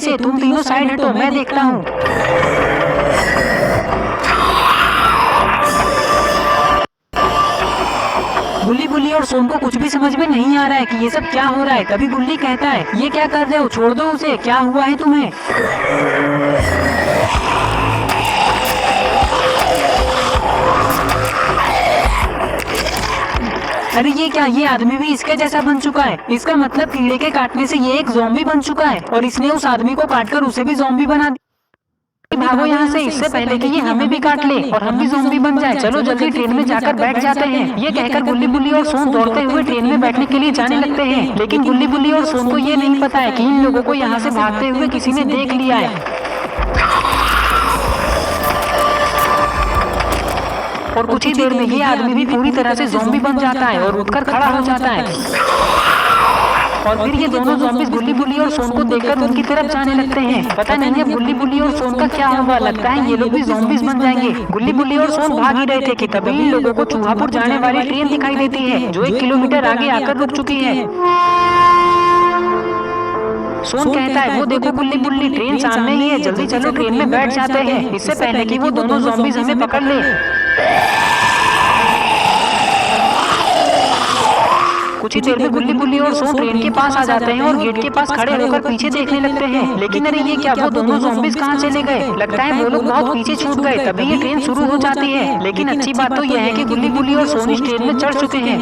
से, तुम तीनों साइड हटो, मैं देखता हूँ। गुल्ली बुल्ली और सोन को कुछ भी समझ में नहीं आ रहा है कि ये सब क्या हो रहा है। तभी गुल्ली कहता है, ये क्या कर रहे हो, छोड़ दो उसे, क्या हुआ है तुम्हें। अरे ये क्या, ये आदमी भी इसके जैसा बन चुका है। इसका मतलब कीड़े के काटने से ये एक ज़ॉम्बी बन चुका है और इसने उस आदमी को काटकर उसे भी ज़ॉम्बी बना दिया। भागो यहाँ से, इससे पहले कि ये हमें भी काट ले और हम भी ज़ॉम्बी बन जाए। चलो जल्दी ट्रेन में जाकर बैठ जाते हैं। ये कहकर गुल्ली बुल्ली और सोन दौड़ते हुए ट्रेन में बैठने के लिए जाने लगते हैं। लेकिन गुल्ली बुल्ली और सोन को ये नहीं पता है कि इन लोगों को यहाँ से भागते हुए किसी ने देख लिया है। और कुछ ही देर में ये आदमी भी पूरी तरह से ज़ॉम्बी बन जाता है और उठकर खड़ा हो जाता है। और फिर ये दोनों ज़ॉम्बीज़ गुल्ली बुल्ली और सोन को देखकर उनकी तरफ जाने लगते हैं। पता नहीं है गुल्ली बुल्ली और सोन का क्या होगा, लगता है ये लोग भी ज़ॉम्बीज़ बन जाएंगे। गुल्ली बुल्ली और सोन भाग ही रहे थे कि तभी इन लोगों को चूहापुर जाने वाली ट्रेन दिखाई देती है, जो 1 किलोमीटर आगे आकर रुक चुकी है। सोन कहता है, वो देखो गुल्ली बुल्ली, ट्रेन सामने ही है, जल्दी चलो ट्रेन में बैठ जाते हैं, इससे पहले कि वो दोनों ज़ॉम्बीज़ हमें पकड़ ले। कुछ ही देर में गुल्ली बुल्ली और सोन ट्रेन के पास आ जाते हैं और गेट के पास खड़े होकर पीछे देखने लगते हैं। लेकिन अरे ये क्या, वो दोनों ज़ॉम्बीज़ कहाँ चले गए। लगता है वो लोग बहुत पीछे छूट गए। तभी ये ट्रेन शुरू हो जाती है। लेकिन अच्छी बात तो यह है कि गुल्ली बुल्ली और सोन इस ट्रेन में चढ़ चुके हैं।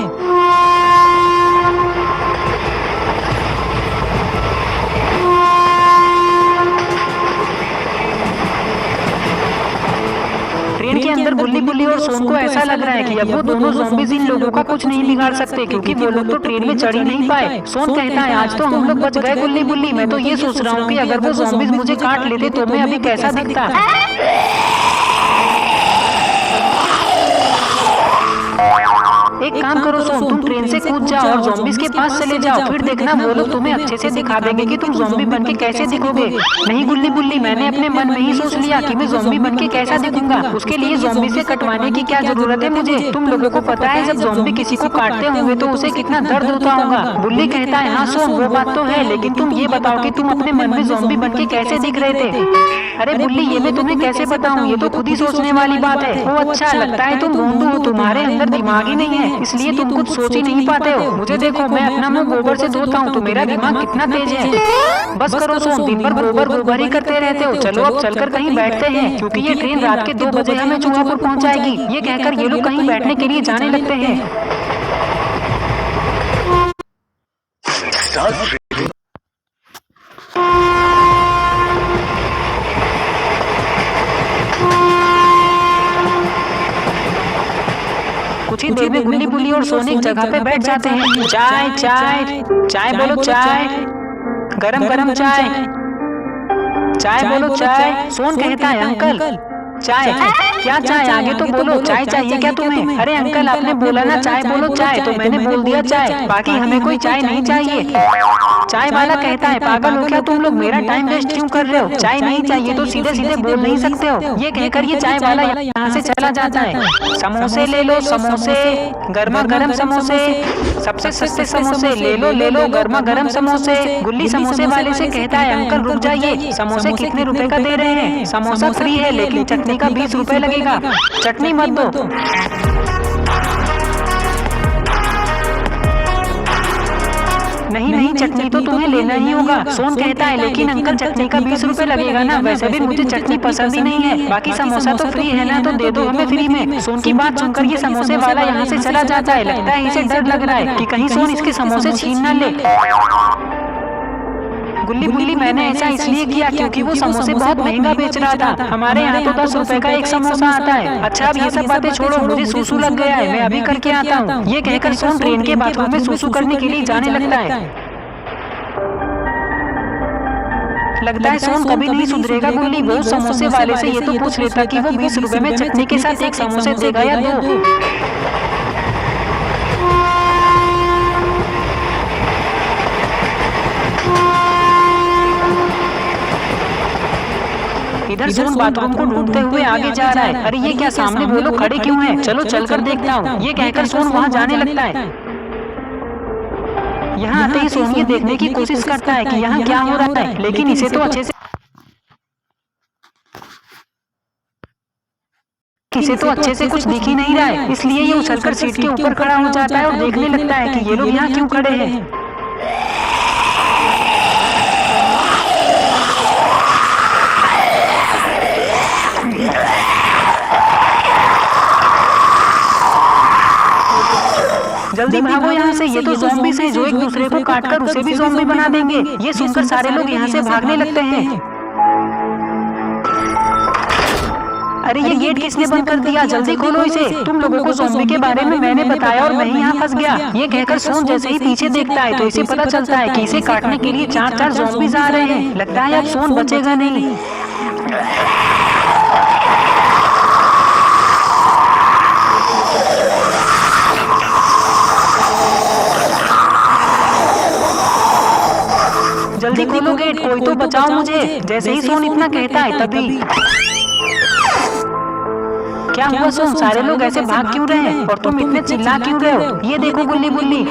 ट्रेन के अंदर गुल्ली बुल्ली और सोन को ऐसा लग रहा है कि अब वो दोनों ज़ॉम्बीज़ इन लोगों का कुछ नहीं बिगाड़ सकते, क्योंकि वो लोग तो ट्रेन में चढ़ ही नहीं पाए। सोन कहता है, आज तो हम लोग बच गए गुल्ली बुल्ली। मैं तो ये सोच रहा हूँ कि अगर वो ज़ॉम्बीज़ मुझे काट लेते तो मैं अभी कैसा दिखता। एक काम करो सोन, तुम ट्रेन से कूद जाओ और ज़ॉम्बीज़ के पास चले जाओ, फिर देखना वो लोग तुम्हें अच्छे से दिखा देंगे कि तुम ज़ॉम्बी बन के कैसे दिखोगे। नहीं गुल्ली बुल्ली, मैंने अपने मन में ही सोच लिया कि मैं ज़ॉम्बी बन के कैसा दिखूंगा। उसके लिए ज़ॉम्बी से कटवाने की क्या जरूरत है मुझे। तुम लोगों को पता है जब ज़ॉम्बी किसी को काटते होंगे तो उसे कितना दर्द होता होगा। बुल्ली कहता है, हाँ सोन वो बात तो है, लेकिन तुम ये बताओ कि तुम अपने मन में ज़ॉम्बी बन के कैसे दिख रहे थे। अरे बुल्ली, ये मैं तुम्हें कैसे बताऊँ, ये तो खुद ही सोचने वाली बात है। वो अच्छा, लगता है तुम भोंदू हो, तुम्हारे अंदर दिमाग ही नहीं है, इसलिए तुम कुछ सोच ही नहीं पाते हो। मुझे देखो, मैं अपना मुंह गोबर से धोता हूँ तो मेरा दिमाग कितना तेज है। बस करो सोन, दिन भर गोबर गोबर ही करते रहते हो। चलो अब चलकर कहीं बैठते हैं, क्योंकि ये ट्रेन रात के 2 बजे हमें चूहापुर पहुँचाएगी। ये कहकर ये लोग कहीं बैठने के लिए जाने लगते हैं। कुछ ही देर में गुल्ली बुल्ली और सोन एक जगह पे बैठ जाते हैं। चाय चाय चाय बोलो, चाय गरम गरम चाय, चाय बोलो चाय। सोन कहता है, अंकल चाय। क्या चाय, आगे तो बोलो, चाय चाहिए क्या तुम्हें। अरे अंकल, आपने बोला ना चाय बोलो चाय, तो मैंने बोल दिया चाय, बाकी हमें कोई चाय नहीं चाहिए। चाय वाला कहता है, पागल हो क्या तुम लोग, मेरा टाइम वेस्ट क्यों कर रहे हो। चाय नहीं चाहिए तो सीधे सीधे बोल नहीं सकते हो। ये कहकर ये चाय वाला यहाँ से चला जाता है। समोसे ले लो, समोसे गर्मा गर्म समोसे, सबसे सस्ते समोसे ले लो गर्मा गर्म समोसे। गुल्ली समोसे वाले से कहता है, अंकल रुक जाइए, समोसे कितने रुपए का दे रहे हैं। समोसा फ्री है, लेकिन चटनी का 20 रुपए लगेगा, चटनी मत दो। नहीं नहीं, चटनी तो तुम्हें लेना ही होगा। सोन कहता है, लेकिन अंकल चटनी का 20 रुपए लगेगा ना, वैसे भी मुझे चटनी पसंद ही नहीं है, बाकी समोसा तो फ्री है ना, तो दे दो हमें फ्री में। सोन की बात सुनकर ये समोसे वाला यहाँ से चला जाता है। लगता है इसे डर लग रहा है कि कहीं सोन इसके समोसे छीन न ले। गुल्ली बुल्ली, मैंने ऐसा इसलिए किया क्योंकि वो समोसे बहुत महंगा बेच रहा था। हमारे यहाँ तो 10 रुपए का एक समोसा आता है। अच्छा अब ये सब बातें छोड़ो, मुझे सूसू लग गया है, मैं अभी करके आता हूँ। ये कहकर सोन ट्रेन के बाथरूम में सूसू करने के लिए जाने लगता है। लगता है सोन कभी नहीं सुधरेगा गुल्ली। वो समोसे वाले से ये तो पूछ लेता कि वो 20 रुपए में चटनी के साथ एक समोसे देगा या 2। इधर सोन बाथरूम को ढूंढते हुए आगे जा रहा है। अरे ये क्या, सामने वो लोग खड़े क्यों हैं, चलो चलकर देखता हूँ। ये कहकर सोन वहाँ जाने लगता है। यहाँ आते ही सोन ये देखने की कोशिश करता है कि यहाँ क्या हो रहा है, लेकिन इसे तो अच्छे से कुछ दिख ही नहीं रहा है, इसलिए ये उछलकर सीट के ऊपर खड़ा हो जाता है और देखने लगता है कि ये लोग यहाँ क्यों खड़े हैं। जल्दी भागो यहाँ से, ये तो ज़ॉम्बीज़ हैं जो एक दूसरे को काटकर उसे भी ज़ॉम्बी बना देंगे। ये सुनकर सारे लोग यहाँ से भागने लगते हैं। अरे ये गेट किसने बंद कर दिया? जल्दी खोलो इसे। तुम लोगों को ज़ॉम्बी के बारे में मैंने बताया और मैं ही यहाँ फंस गया। ये कहकर सोन जैसे ही पीछे देखता है तो इसे पता चलता है कि इसे काटने के लिए 4 ज़ॉम्बीज़ आ रहे हैं। लगता है अब सोन बचेगा नहीं। जल्दी खोलो गेट, कोई तो बचाओ मुझे। जैसे ही सोन इतना कहता है तभी क्या हुआ सोन? सारे लोग ऐसे भाग क्यों रहे हैं और तुम इतने चिल्ला क्यों रहे हो? ये देखो गुल्ली बुल्ली।